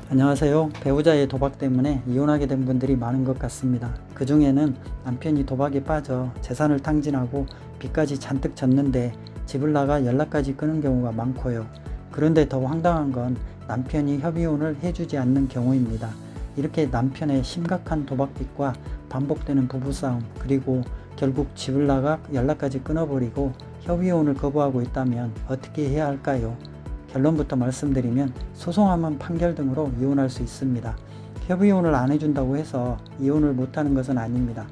안녕하세요. 배우자의 도박 때문에 이혼하게 된 분들이 많은 것 같습니다. 그 중에는 남편이 도박에 빠져 재산을 탕진하고 빚까지 잔뜩 졌는데 집을 나가 연락까지 끊은 경우가 많고요. 그런데 더 황당한 건 남편이 협의혼을 해주지 않는 경우입니다. 이렇게 남편의 심각한 도박빚과 반복되는 부부싸움, 그리고 결국 집을 나가 연락까지 끊어버리고 협의혼을 거부하고 있다면 어떻게 해야 할까요? 결론부터 말씀드리면 소송하면 판결 등으로 이혼할 수 있습니다. 협의혼을 안 해준다고 해서 이혼을 못하는 것은 아닙니다.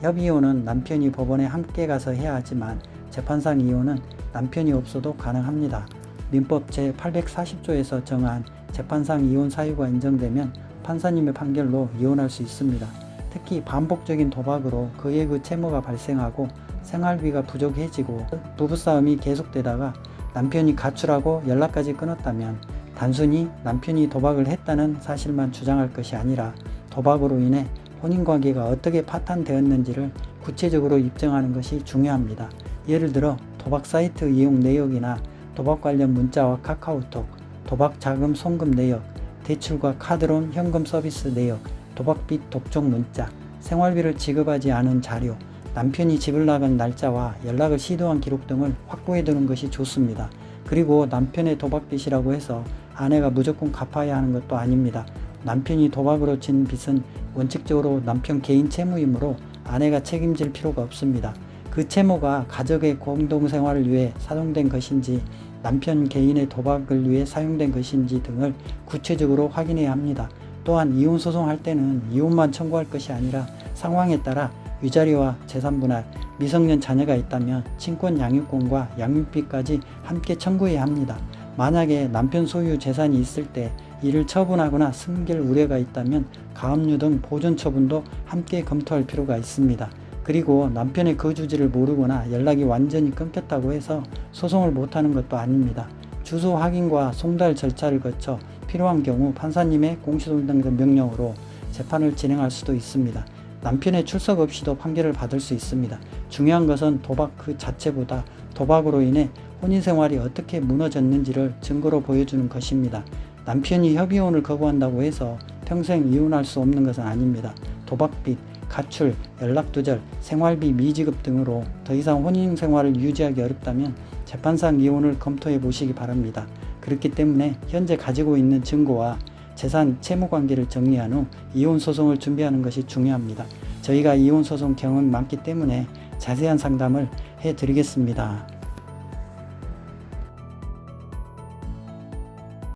협의혼은 남편이 법원에 함께 가서 해야 하지만 재판상 이혼은 남편이 없어도 가능합니다. 민법 제840조에서 정한 재판상 이혼 사유가 인정되면 판사님의 판결로 이혼할 수 있습니다. 특히 반복적인 도박으로 그의 채무가 발생하고 생활비가 부족해지고 부부싸움이 계속되다가 남편이 가출하고 연락까지 끊었다면 단순히 남편이 도박을 했다는 사실만 주장할 것이 아니라 도박으로 인해 혼인관계가 어떻게 파탄되었는지를 구체적으로 입증하는 것이 중요합니다. 예를 들어 도박 사이트 이용 내역이나 도박 관련 문자와 카카오톡, 도박 자금 송금 내역, 대출과 카드론 현금 서비스 내역, 도박빚 독촉 문자, 생활비를 지급하지 않은 자료, 남편이 집을 나간 날짜와 연락을 시도한 기록 등을 확보해 두는 것이 좋습니다. 그리고 남편의 도박빚이라고 해서 아내가 무조건 갚아야 하는 것도 아닙니다. 남편이 도박으로 진 빚은 원칙적으로 남편 개인 채무이므로 아내가 책임질 필요가 없습니다. 그 채무가 가족의 공동생활을 위해 사용된 것인지 남편 개인의 도박을 위해 사용된 것인지 등을 구체적으로 확인해야 합니다. 또한 이혼 소송할 때는 이혼만 청구할 것이 아니라 상황에 따라 위자료와 재산분할, 미성년 자녀가 있다면 친권 양육권과 양육비까지 함께 청구해야 합니다. 만약에 남편 소유 재산이 있을 때 이를 처분하거나 숨길 우려가 있다면 가압류 등 보존 처분도 함께 검토할 필요가 있습니다. 그리고 남편의 거주지를 모르거나 연락이 완전히 끊겼다고 해서 소송을 못하는 것도 아닙니다. 주소 확인과 송달 절차를 거쳐 필요한 경우 판사님의 공시송달 명령으로 재판을 진행할 수도 있습니다. 남편의 출석 없이도 판결을 받을 수 있습니다. 중요한 것은 도박 그 자체보다 도박으로 인해 혼인생활이 어떻게 무너졌는지를 증거로 보여주는 것입니다. 남편이 협의혼을 거부한다고 해서 평생 이혼할 수 없는 것은 아닙니다. 도박빚, 가출, 연락두절, 생활비 미지급 등으로 더 이상 혼인생활을 유지하기 어렵다면 재판상 이혼을 검토해 보시기 바랍니다. 그렇기 때문에 현재 가지고 있는 증거와 재산, 채무관계를 정리한 후 이혼 소송을 준비하는 것이 중요합니다. 저희가 이혼 소송 경험이 많기 때문에 자세한 상담을 해드리겠습니다.